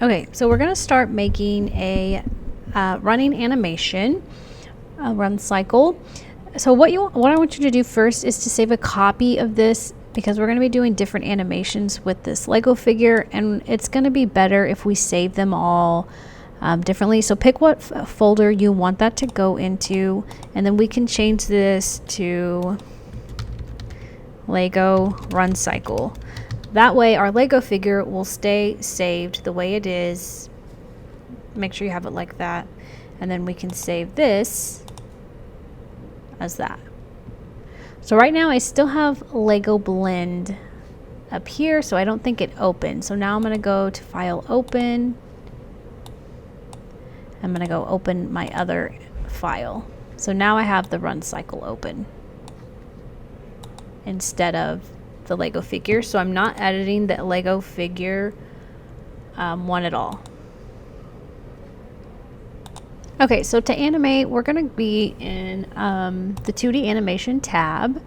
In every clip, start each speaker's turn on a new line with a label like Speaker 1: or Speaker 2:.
Speaker 1: Okay, so we're going to start making a running animation, run cycle. So what I want you to do first is to save a copy of this, because we're going to be doing different animations with this Lego figure, and it's going to be better if we save them all differently. So pick what folder you want that to go into, and then we can change this to Lego run cycle. That way our Lego figure will stay saved the way it is. Make sure you have it like that. And then we can save this as that. So right now I still have Lego Blend up here, so I don't think it opened. So now I'm going to go to File, Open. I'm going to go open my other file. So now I have the run cycle open instead of the Lego figure. So I'm not editing the Lego figure one at all. Okay, so to animate, we're going to be in the 2D animation tab,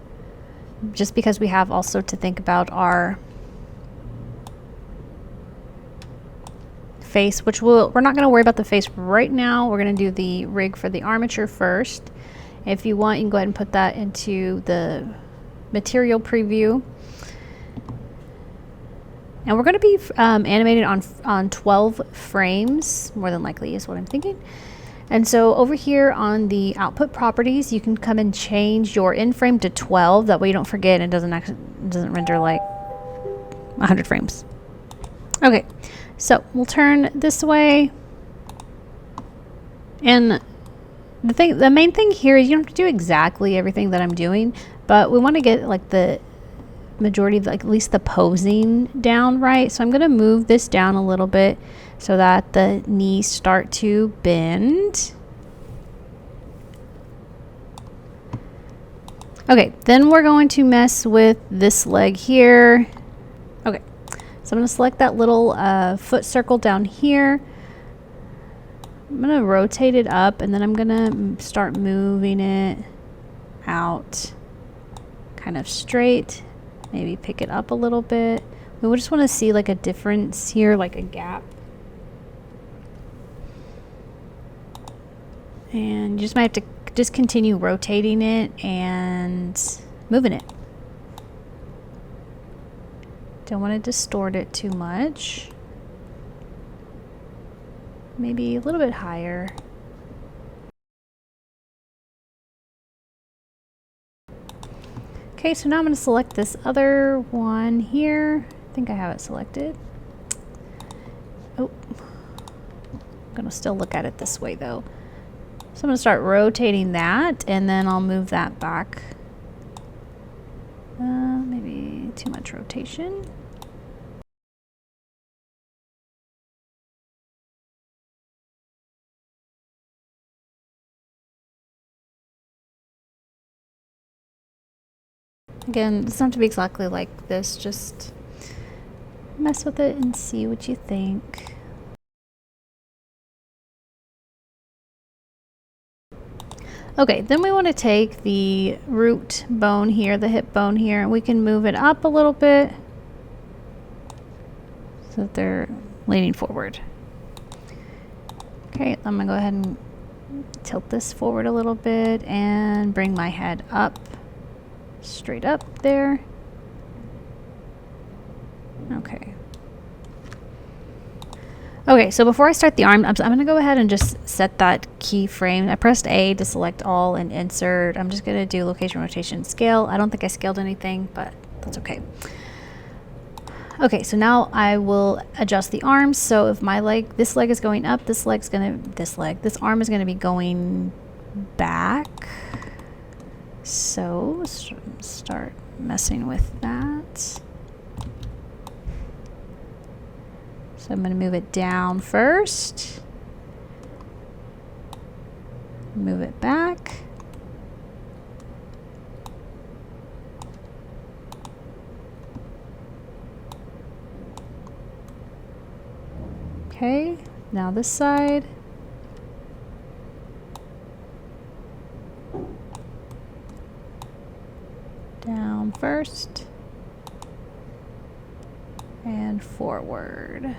Speaker 1: just because we have also to think about our face, which we're not going to worry about the face right now. We're going to do the rig for the armature first. If you want, you can go ahead and put that into the material preview. And we're going to be animated on 12 frames, more than likely is what I'm thinking. And so over here on the output properties, you can come and change your in frame to 12. That way you don't forget and it doesn't render like 100 frames. Okay, so we'll turn this way. And the main thing here is you don't have to do exactly everything that I'm doing, but we want to get like the majority of, like, at least the posing down right. So I'm going to move this down a little bit so that the knees start to bend. Okay, then we're going to mess with this leg here. Okay, so I'm going to select that little foot circle down here. I'm going to rotate it up, and then I'm going to start moving it out kind of straight. Maybe pick it up a little bit. We just want to see like a difference here, like a gap. And you just might have to just continue rotating it and moving it. Don't want to distort it too much. Maybe a little bit higher. Okay, so now I'm going to select this other one here. I think I have it selected. Oh, I'm going to still look at it this way though. So I'm going to start rotating that, and then I'll move that back. Maybe too much rotation. Again, it doesn't have to be exactly like this, just mess with it and see what you think. Okay, then we want to take the root bone here, the hip bone here, and we can move it up a little bit so that they're leaning forward. Okay, I'm gonna go ahead and tilt this forward a little bit and bring my head up, straight up there. Okay. Okay, so before I start the arm, I'm going to go ahead and just set that keyframe. I pressed A to select all and insert. I'm just going to do location, rotation, scale. I don't think I scaled anything, but that's okay. Okay, so now I will adjust the arms. So if my leg, this leg is going up, this arm is going to be going back. So start messing with that. So I'm going to move it down first, move it back, okay, now this side, down first, and forward.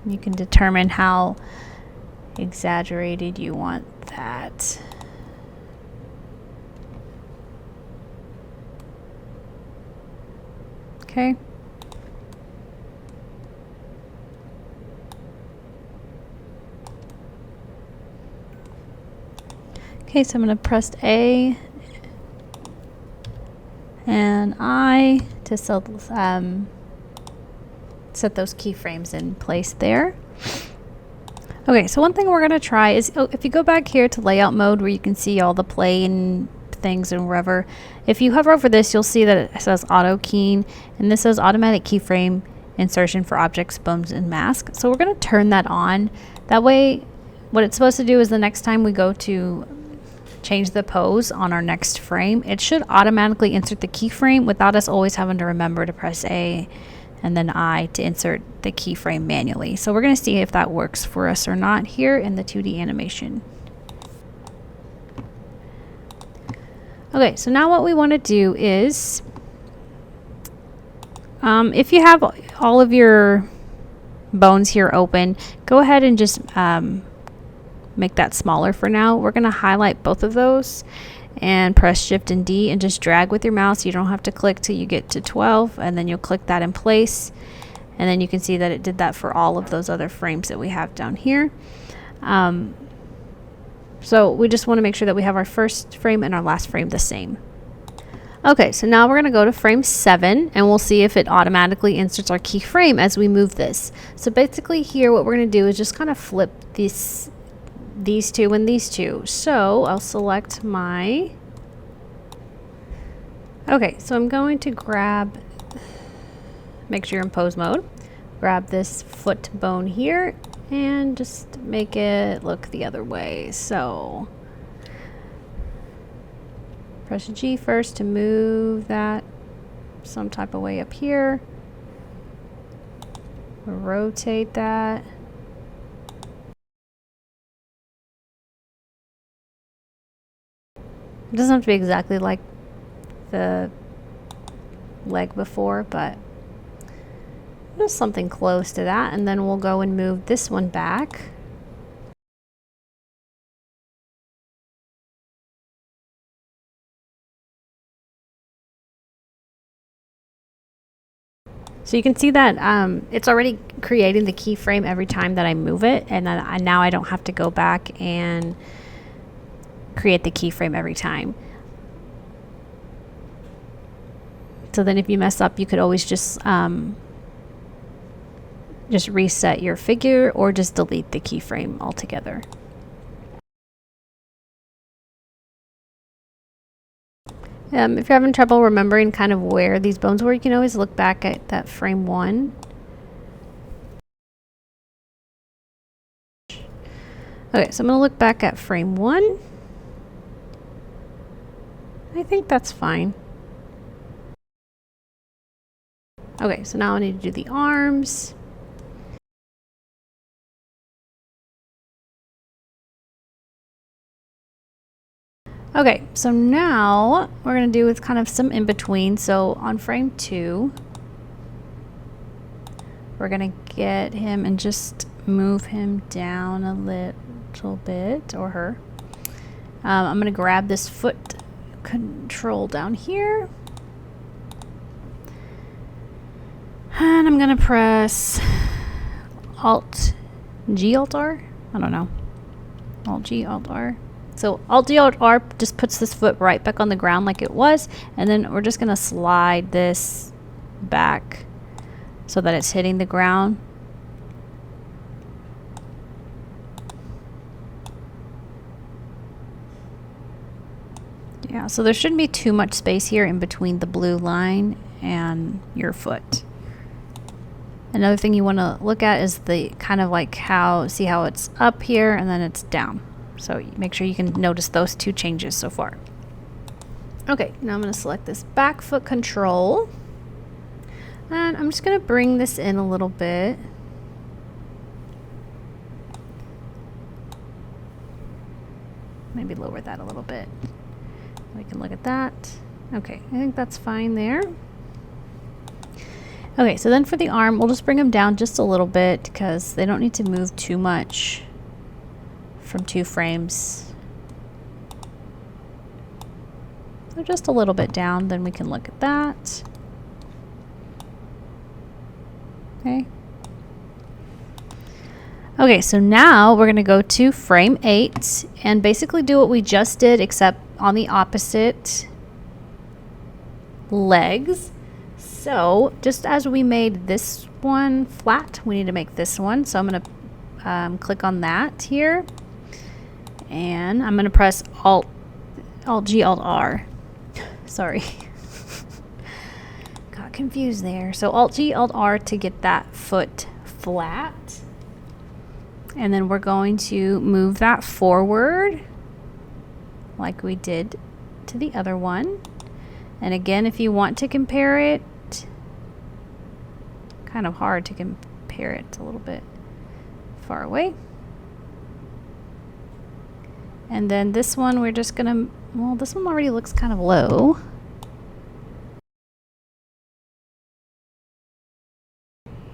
Speaker 1: You can determine how exaggerated you want that. Okay. Okay, so I'm going to press A and I to set those keyframes in place there. Okay, so one thing we're going to try is, if you go back here to layout mode where you can see all the plane things and wherever, if you hover over this, you'll see that it says auto keying, and this says automatic keyframe insertion for objects, bones, and masks. So we're going to turn that on. That way, what it's supposed to do is the next time we go to change the pose on our next frame, it should automatically insert the keyframe without us always having to remember to press A and then I to insert the keyframe manually. So we're going to see if that works for us or not here in the 2D animation. Okay, so now what we want to do is, if you have all of your bones here open, go ahead and just make that smaller for now. We're going to highlight both of those and press Shift and D and just drag with your mouse. You don't have to click till you get to 12, and then you'll click that in place, and then you can see that it did that for all of those other frames that we have down here. So we just want to make sure that we have our first frame and our last frame the same. Okay, so now we're going to go to frame 7 and we'll see if it automatically inserts our keyframe as we move this. So basically here what we're going to do is just kind of flip these two and these two. So I'll select my... Okay, so I'm going to grab, make sure you're in pose mode, grab this foot bone here and just make it look the other way. So press G first to move that some type of way up here. Rotate that. It doesn't have to be exactly like the leg before, but just something close to that. And then we'll go and move this one back. So you can see that it's already creating the keyframe every time that I move it, and then now I don't have to go back and create the keyframe every time. So then if you mess up, you could always just reset your figure or just delete the keyframe altogether. If you're having trouble remembering kind of where these bones were, you can always look back at that frame 1. Okay, so I'm going to look back at frame 1. I think that's fine. Okay, so now I need to do the arms. Okay, so now we're going to do with kind of some in between. So on frame 2, we're going to get him and just move him down a little bit, or her. I'm going to grab this foot control down here. And I'm going to press Alt G, Alt R? I don't know. Alt G, Alt R. So Alt G, Alt R just puts this foot right back on the ground like it was. And then we're just going to slide this back so that it's hitting the ground. Yeah, so there shouldn't be too much space here in between the blue line and your foot. Another thing you want to look at is the kind of like see how it's up here and then it's down. So make sure you can notice those two changes so far. Okay, now I'm going to select this back foot control. And I'm just going to bring this in a little bit. Maybe lower that a little bit. We can look at that. Okay, I think that's fine there. Okay, so then for the arm, we'll just bring them down just a little bit because they don't need to move too much from 2 frames. So just a little bit down, then we can look at that. Okay. Okay, so now we're going to go to frame 8 and basically do what we just did, except on the opposite legs. So just as we made this one flat, we need to make this one. So I'm going to click on that here, and I'm going to press Alt G, Alt R. Sorry. Got confused there. So Alt G, Alt R to get that foot flat. And then we're going to move that forward like we did to the other one. And again, if you want to compare it, kind of hard to compare it, a little bit far away. And then this one, we're just gonna, well, this one already looks kind of low.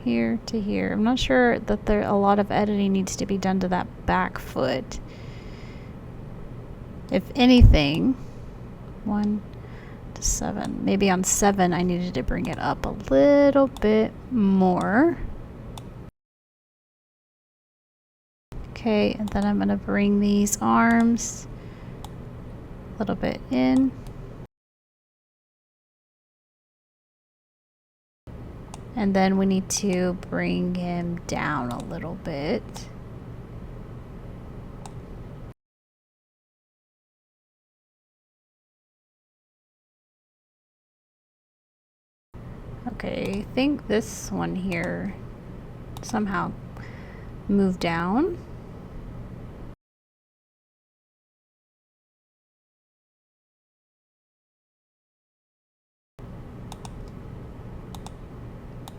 Speaker 1: Here to here. I'm not sure that there a lot of editing needs to be done to that back foot. If anything, 1 to 7. Maybe on 7 I needed to bring it up a little bit more. Okay, and then I'm going to bring these arms a little bit in. And then we need to bring him down a little bit. Okay, I think this one here somehow moved down.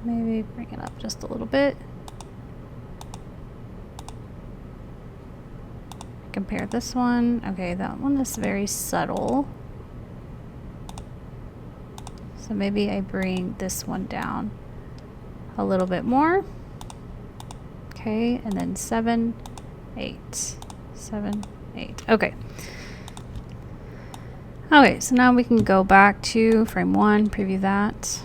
Speaker 1: Maybe bring it up just a little bit. Compare this one. Okay, that one is very subtle. So maybe I bring this one down a little bit more. Okay, and then 7, 8, 7, 8. Okay. Okay, so now we can go back to frame 1, preview that.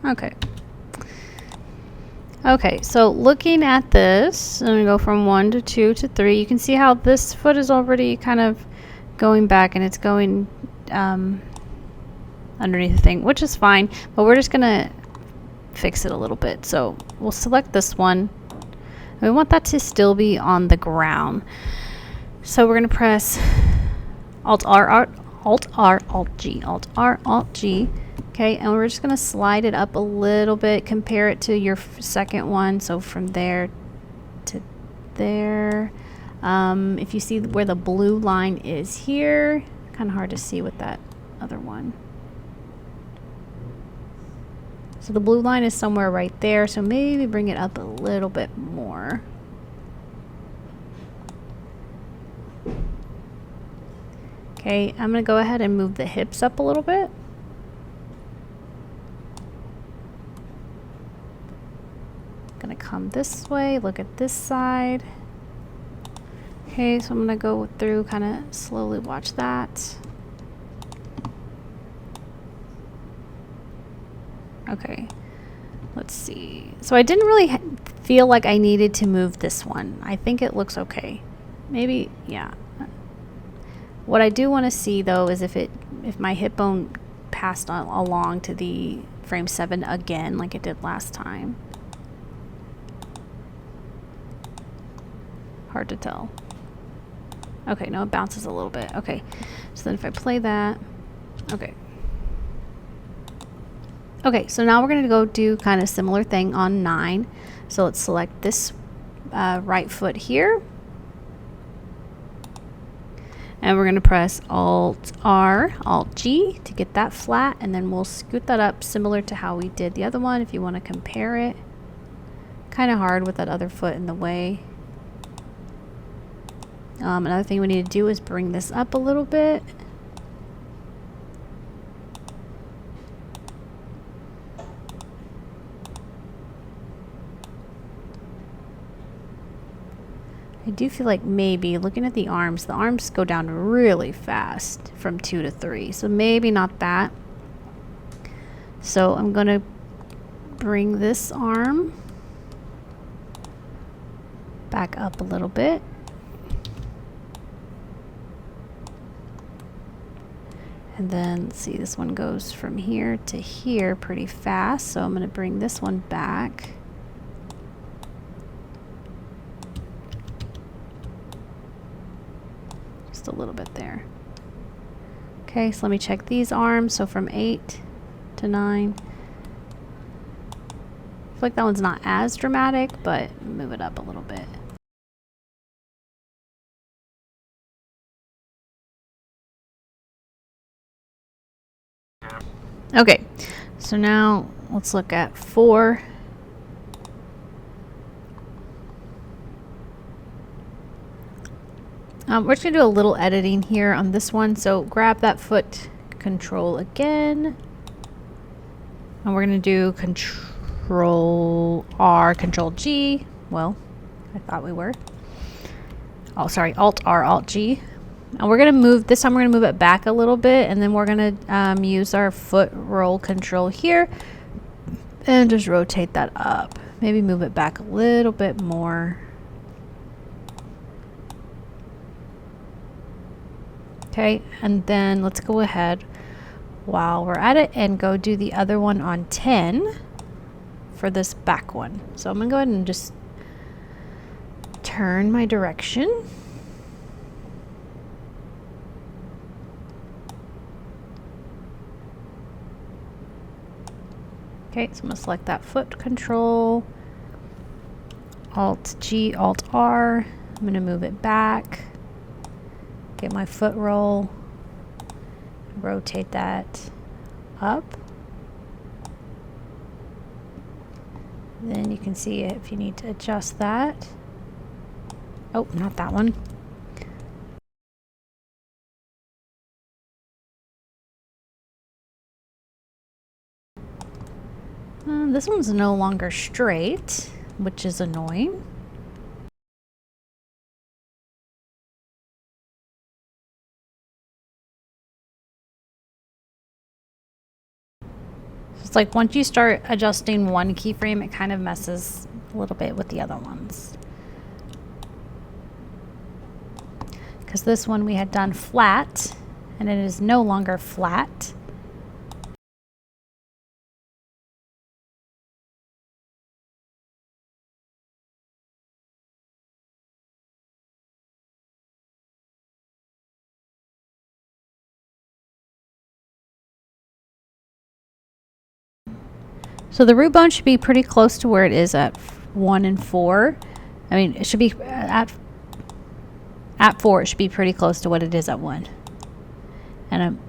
Speaker 1: Okay. Okay, so looking at this, I'm going to go from 1 to 2 to 3. You can see how this foot is already kind of going back and it's going underneath the thing, which is fine, but we're just going to fix it a little bit. So we'll select this one. We want that to still be on the ground. So we're going to press Alt R, Alt R, Alt G, Alt R, Alt G. Okay, and we're just going to slide it up a little bit, compare it to your second one. So from there to there. If you see where the blue line is here, kind of hard to see with that other one. So the blue line is somewhere right there, so maybe bring it up a little bit more. Okay, I'm going to go ahead and move the hips up a little bit. Gonna come this way, look at this side. Okay, so I'm gonna go through, kind of slowly watch that. Okay, let's see. So I didn't really feel like I needed to move this one. I think it looks okay. Maybe, yeah. What I do want to see though is if my hip bone passed on along to the frame 7 again like it did last time. Hard to tell. Okay, no, it bounces a little bit. Okay, so then if I play that, okay. Okay, so now we're going to go do kind of similar thing on 9. So let's select this right foot here. And we're going to press Alt R, Alt G to get that flat, and then we'll scoot that up similar to how we did the other one if you want to compare it. Kind of hard with that other foot in the way. Another thing we need to do is bring this up a little bit. I do feel like maybe looking at the arms go down really fast from 2 to 3. So maybe not that. So I'm going to bring this arm back up a little bit. And then let's see, this one goes from here to here pretty fast. So I'm going to bring this one back. Just a little bit there. Okay, so let me check these arms. So from 8 to 9. I feel like that one's not as dramatic, but move it up a little bit. Okay, so now let's look at 4. We're just going to do a little editing here on this one. So grab that foot control again. And we're going to do Control R, Control G. Well, I thought we were. Oh, sorry, Alt R, Alt G. And we're going to move, this time we're going to move it back a little bit. And then we're going to use our foot roll control here. And just rotate that up. Maybe move it back a little bit more. Okay, and then let's go ahead while we're at it and go do the other one on 10 for this back one. So I'm going to go ahead and just turn my direction. Okay, so I'm going to select that foot control, Alt G, Alt R. I'm going to move it back. Get my foot roll, rotate that up. Then you can see if you need to adjust that. Oh, not that one. This one's no longer straight, which is annoying. It's like once you start adjusting one keyframe, it kind of messes a little bit with the other ones. Because this one we had done flat, and it is no longer flat. So the root bone should be pretty close to where it is at 1 and 4. I mean, it should be at 4. It should be pretty close to what it is at 1. And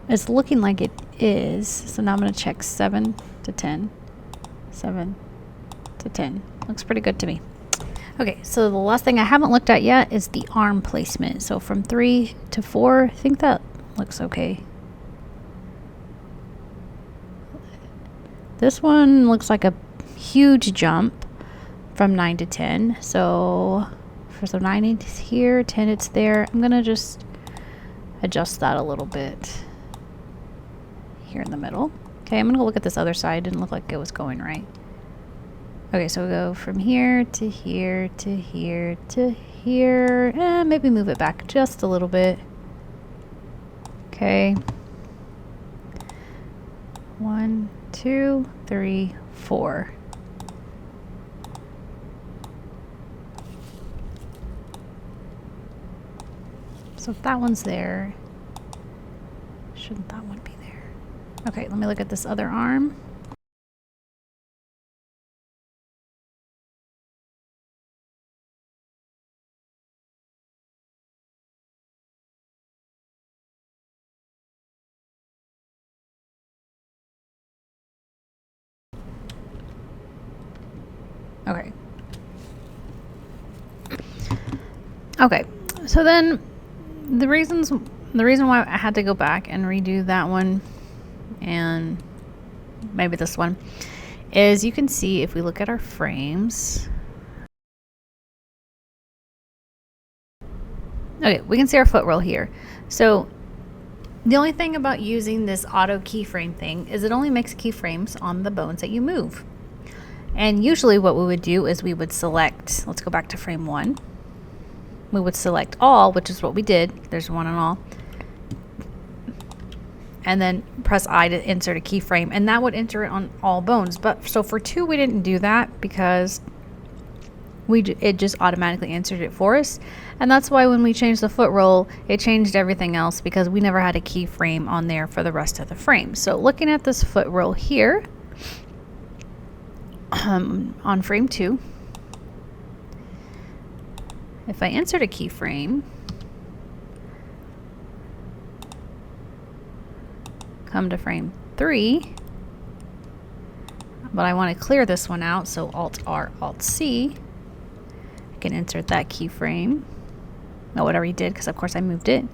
Speaker 1: it's looking like it is. So now I'm going to check 7 to 10. 7 to 10. Looks pretty good to me. Okay, so the last thing I haven't looked at yet is the arm placement. So from 3 to 4, I think that looks okay. This one looks like a huge jump from 9 to 10. So for 9 it's here, 10 it's there. I'm going to just adjust that a little bit here in the middle. Okay, I'm going to look at this other side. Didn't look like it was going right. Okay, so we go from here to here to here to here. And maybe move it back just a little bit. Okay. 1, 2, 3, 4. So if that one's there, shouldn't that one be there? Okay, let me look at this other arm. Okay. Okay, So then the reason why I had to go back and redo that one and maybe this one is you can see if we look at our frames. Okay, we can see our foot roll here. So the only thing about using this auto keyframe thing is it only makes keyframes on the bones that you move. And usually what we would do is we would select, let's go back to frame 1. We would select all, which is what we did. There's one on all. And then press I to insert a keyframe, and that would enter it on all bones. But so for 2, we didn't do that because it just automatically inserted it for us. And that's why when we changed the foot roll, it changed everything else because we never had a keyframe on there for the rest of the frame. So looking at this foot roll here, on frame 2, if I insert a keyframe, come to frame 3, but I want to clear this one out, so Alt-R, Alt-C, I can insert that keyframe. Oh, what I already did, because of course I moved it.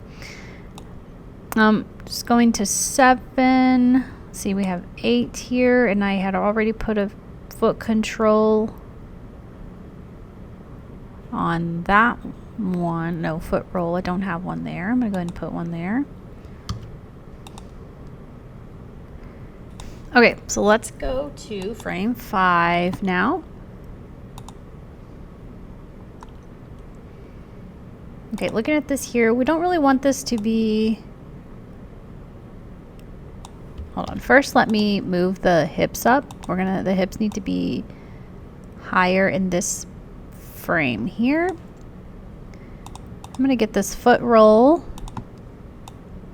Speaker 1: Just going to 7. See, we have 8 here, and I had already put a foot control on that one. No, foot roll. I don't have one there. I'm going to go ahead and put one there. Okay, so let's go to frame 5 now. Okay, looking at this here, we don't really want this to be... Hold on. First, let me move the hips up. The hips need to be higher in this frame here. I'm going to get this foot roll.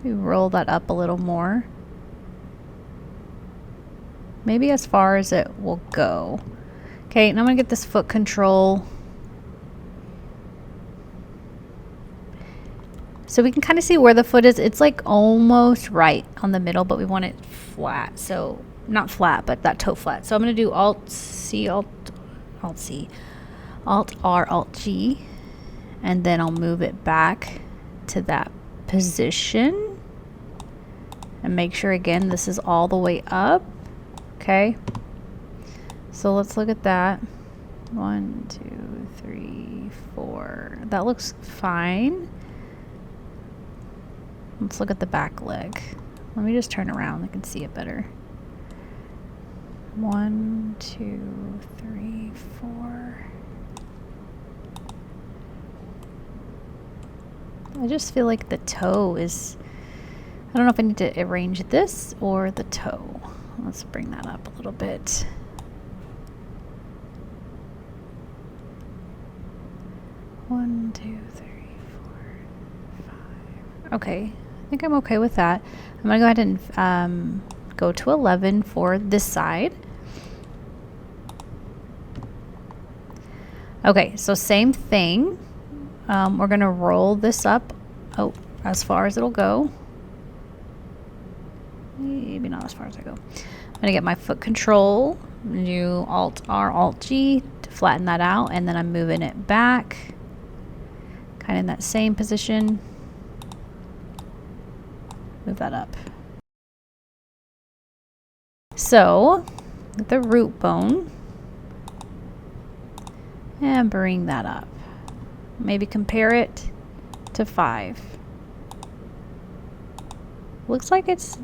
Speaker 1: Maybe roll that up a little more. Maybe as far as it will go. Okay, and I'm going to get this foot control. So we can kind of see where the foot is. It's like almost right on the middle, but we want it flat. So not flat, but that toe flat. So I'm going to do Alt-C, Alt-C, Alt-R, Alt-G, and then I'll move it back to that position. And make sure, again, this is all the way up. Okay. So let's look at that. 1, 2, 3, 4. That looks fine. Let's look at the back leg. Let me just turn around. I can see it better. 1, 2, 3, 4. I just feel like the toe is... I don't know if I need to arrange this or the toe. Let's bring that up a little bit. One, 2, 3, 4, 5. Okay. I think I'm okay with that. I'm going to go ahead and go to 11 for this side. Okay, so same thing. We're going to roll this up as far as it'll go. Maybe not as far as I go. I'm going to get my foot control, do Alt-R, Alt-G to flatten that out, and then I'm moving it back, kind of in that same position. Move that up. So, with the root bone, and bring that up. Maybe compare it to 5. Looks like it's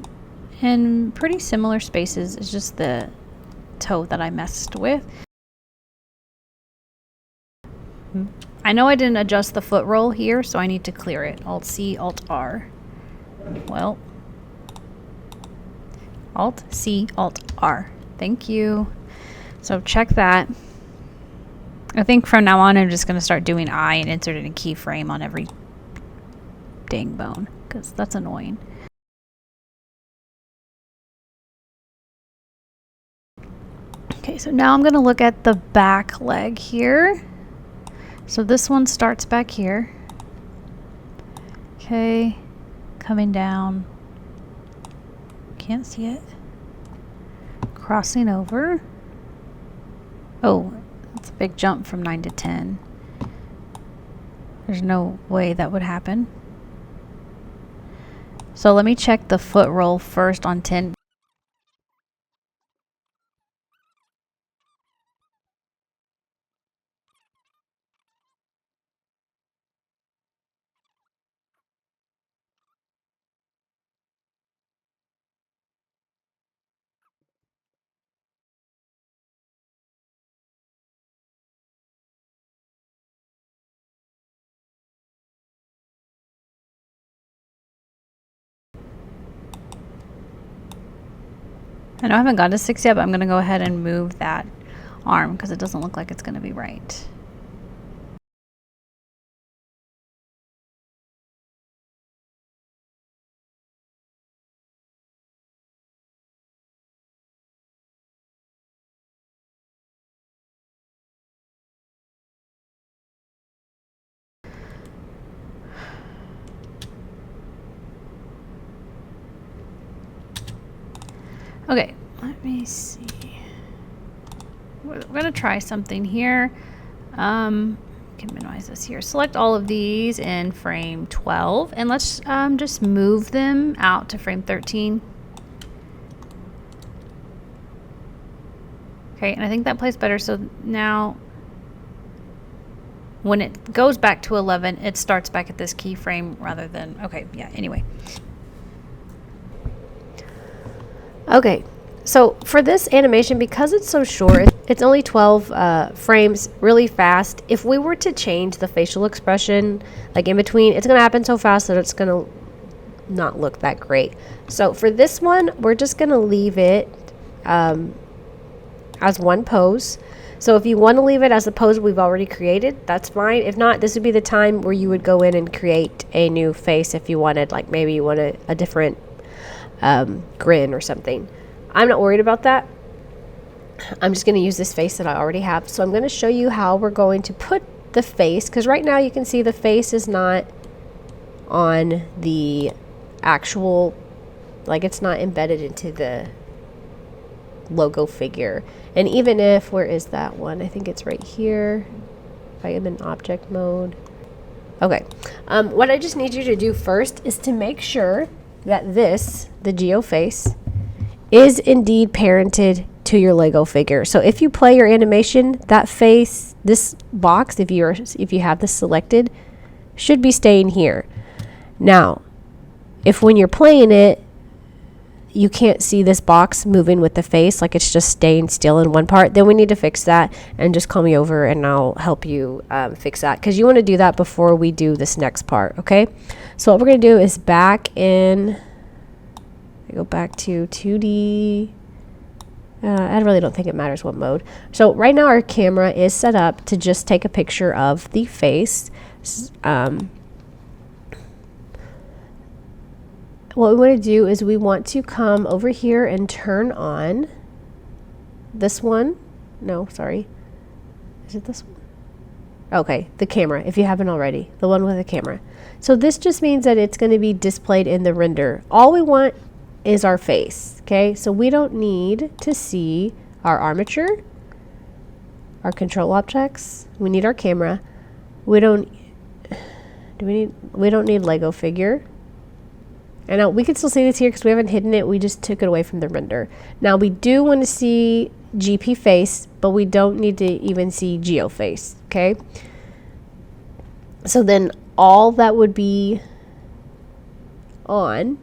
Speaker 1: in pretty similar spaces. It's just the toe that I messed with. I know I didn't adjust the foot roll here, so I need to clear it. Alt-C, Alt-R. Well, Alt-C, Alt-R. Thank you. So check that. I think from now on I'm just going to start doing I and inserting a keyframe on every dang bone, because that's annoying. Okay, so now I'm going to look at the back leg here. So this one starts back here. Okay, coming down. Can't see it. Crossing over. Oh, that's a big jump from 9 to 10. There's no way that would happen. So let me check the foot roll first on 10. I know I haven't got to 6 yet, but I'm going to go ahead and move that arm because it doesn't look like it's going to be right. Okay, let me see. We're going to try something here. Can minimize this here. Select all of these in frame 12 and let's just move them out to frame 13. Okay, and I think that plays better. So now when it goes back to 11, it starts back at this keyframe rather than, okay, yeah, anyway.
Speaker 2: Okay, so for this animation, because it's so short, it's only 12 frames, really fast. If we were to change the facial expression, like in between, it's going to happen so fast that it's going to not look that great. So for this one, we're just going to leave it as one pose. So if you want to leave it as a pose we've already created, that's fine. If not, this would be the time where you would go in and create a new face if you wanted, like maybe you want a different grin or something. I'm not worried about that. I'm just going to use this face that I already have. So I'm going to show you how we're going to put the face, because right now you can see the face is not on the actual, like it's not embedded into the logo figure. And even if, where is that one? I think it's right here. If I am in object mode. Okay. What I just need you to do first is to make sure that this, the Geo face, is indeed parented to your Lego figure. So if you play your animation, that face, this box, if you have this selected, should be staying here. Now, if when you're playing it, you can't see this box moving with the face, like it's just staying still in one part, then we need to fix that, and just call me over and I'll help you fix that, because you want to do that before we do this next part. Okay, so what we're going to do is back in, I go back to 2D. I really don't think it matters what mode. So right now our camera is set up to just take a picture of the face. What we want to do is we want to come over here and turn on this one. No, sorry. Is it this one? Okay, the camera, if you haven't already. The one with the camera. So this just means that it's going to be displayed in the render. All we want is our face, okay? So we don't need to see our armature, our control objects. We need our camera. We don't need Lego figure. And now we can still see this here because we haven't hidden it. We just took it away from the render. Now we do want to see GP face, but we don't need to even see Geo face, okay? So then all that would be on,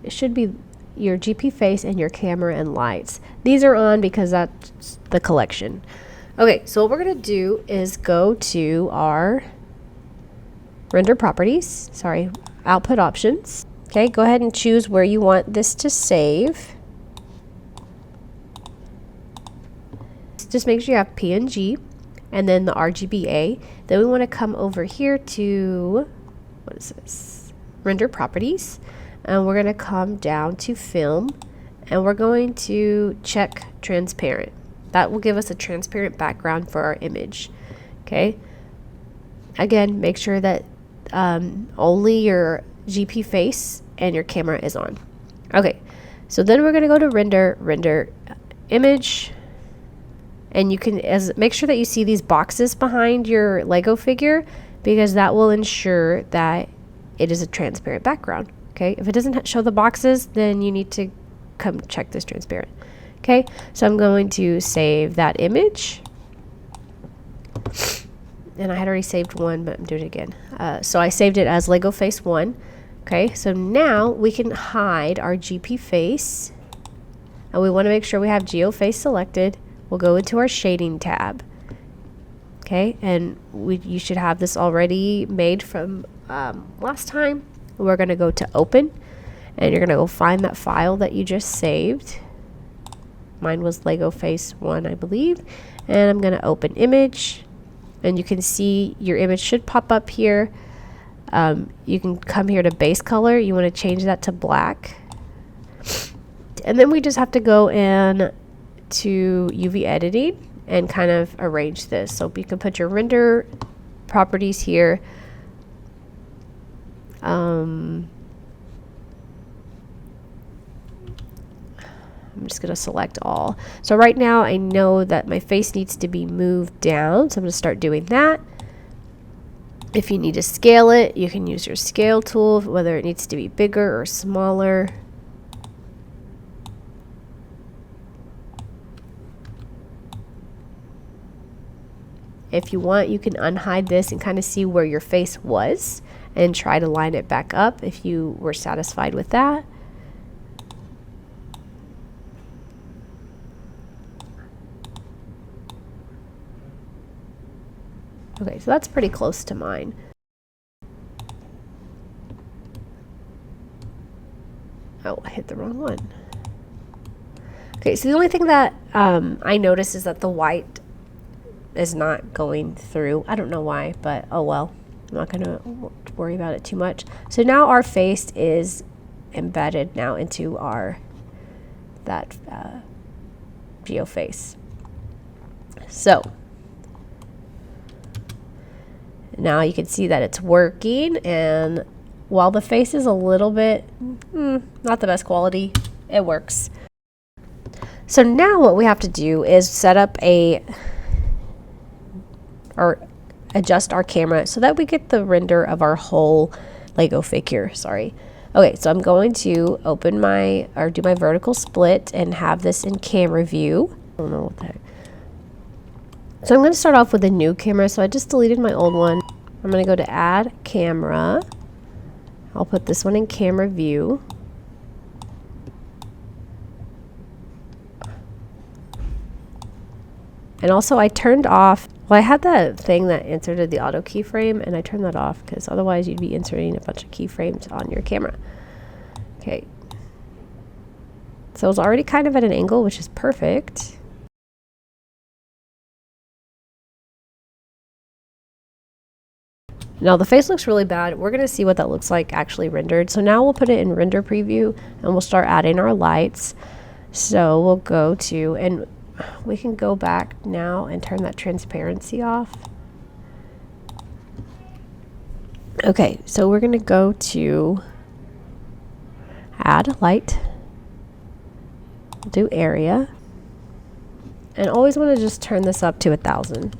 Speaker 2: it should be your GP face and your camera and lights. These are on because that's the collection. Okay, so what we're going to do is go to our render properties, output options. Okay, go ahead and choose where you want this to save. Just make sure you have PNG and then the RGBA. Then we want to come over here to, what is this? Render properties. And we're going to come down to film and we're going to check transparent. That will give us a transparent background for our image. Okay. Again, make sure that only your GP face and your camera is on. Okay, so then we're going to go to render image, and you can make sure that you see these boxes behind your Lego figure. because that will ensure that it is a transparent background. Okay, if it doesn't show the boxes, then you need to come check this transparent. Okay, so I'm going to save that image. And I had already saved one, but I'm doing it again. So I saved it as Lego Face 1. Okay, so now we can hide our GP face. And we want to make sure we have GeoFace selected. We'll go into our shading tab. Okay, and you should have this already made from last time. We're going to go to open, and you're going to go find that file that you just saved. Mine was Lego Face 1, I believe. And I'm going to open image, and you can see your image should pop up here. You can come here to base color. You want to change that to black. And then we just have to go in to UV editing and kind of arrange this. So you can put your render properties here. I'm just going to select all. So right now I know that my face needs to be moved down. So I'm going to start doing that. If you need to scale it, you can use your scale tool, whether it needs to be bigger or smaller. If you want, you can unhide this and kind of see where your face was and try to line it back up if you were satisfied with that. Okay, so that's pretty close to mine. Oh, I hit the wrong one. Okay, so the only thing that I noticed is that the white is not going through. I don't know why, but oh well. I'm not going to worry about it too much. So now our face is embedded now into that GeoFace. So now you can see that it's working, and while the face is a little bit not the best quality, it works. So now what we have to do is set up or adjust our camera so that we get the render of our whole Lego figure. Sorry. Okay, so I'm going to do my vertical split and have this in camera view. I don't know what the heck. So I'm going to start off with a new camera. So I just deleted my old one. I'm going to go to add camera. I'll put this one in camera view. And also I turned off, well, I had that thing that inserted the auto keyframe, and I turned that off because otherwise you'd be inserting a bunch of keyframes on your camera. Okay. So it's already kind of at an angle, which is perfect. Now the face looks really bad. We're going to see what that looks like actually rendered. So now we'll put it in render preview and we'll start adding our lights. So we'll go to, and we can go back now and turn that transparency off. Okay, so we're going to go to add light, do area, and always want to just turn this up to 1000.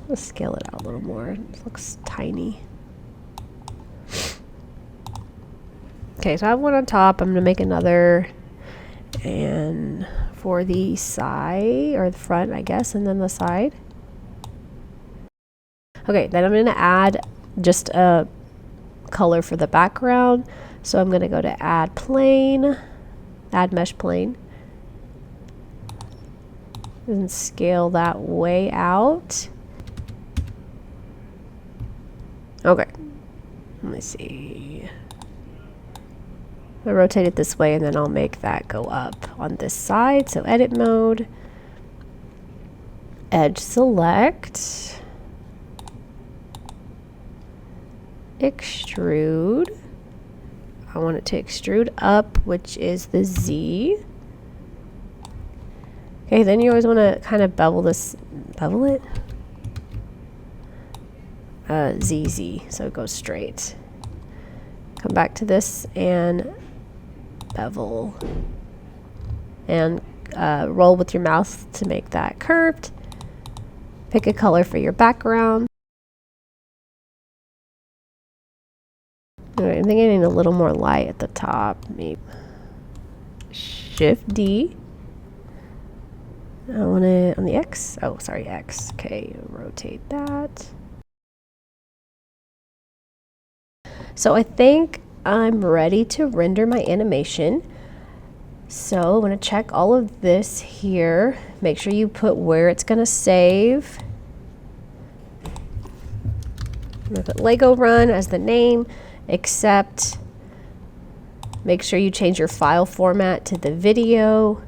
Speaker 2: Let's scale it out a little more. It looks tiny. Okay, so I have one on top. I'm going to make another, and for the side, or the front, I guess, and then the side. Okay, then I'm going to add just a color for the background. So I'm going to go to add plane, add mesh plane, and scale that way out. Okay, let me see. I'll rotate it this way, and then I'll make that go up on this side. So edit mode, edge select, extrude. I want it to extrude up, which is the Z. Okay, then you always want to kind of bevel it. ZZ, so it goes straight. Come back to this and bevel. and roll with your mouse to make that curved. Pick a color for your background. All right, I think I need a little more light at the top. Maybe Shift D. I want it on the X. Oh, sorry, X. Okay, rotate that. So I think I'm ready to render my animation. So I'm going to check all of this here. Make sure you put where it's going to save. I'm going to put Lego Run as the name, except make sure you change your file format to the video.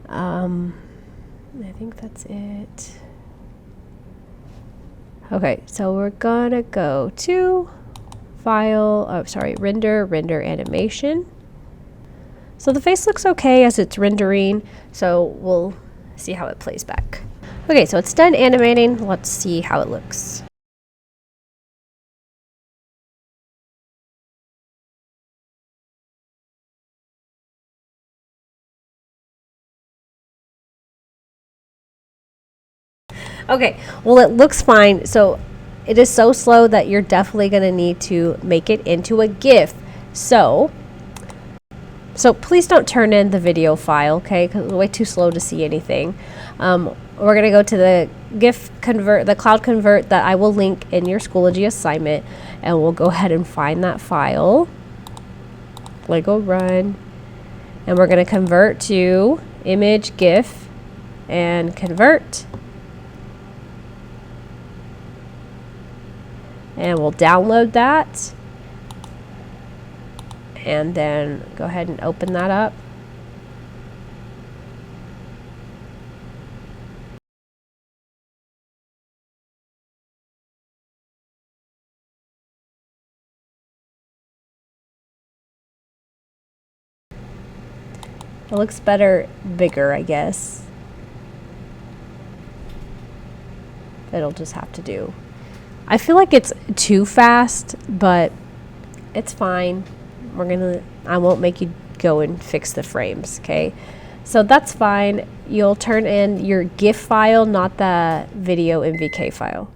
Speaker 2: I think that's it. Okay, so we're going to go to render animation. So the face looks okay as it's rendering, so we'll see how it plays back. Okay, so it's done animating. Let's see how it looks. Okay, well, it looks fine. So it is so slow that you're definitely going to need to make it into a GIF. So please don't turn in the video file, okay? Because it's way too slow to see anything. We're going to go to the GIF convert, the Cloud Convert that I will link in your Schoology assignment, and we'll go ahead and find that file, Lego Run, and we're going to convert to image GIF and convert. And we'll download that. And then go ahead and open that up. It looks better, bigger, I guess. It'll just have to do. I feel like it's too fast, but it's fine. I won't make you go and fix the frames, okay? So that's fine. You'll turn in your GIF file, not the video MVK file.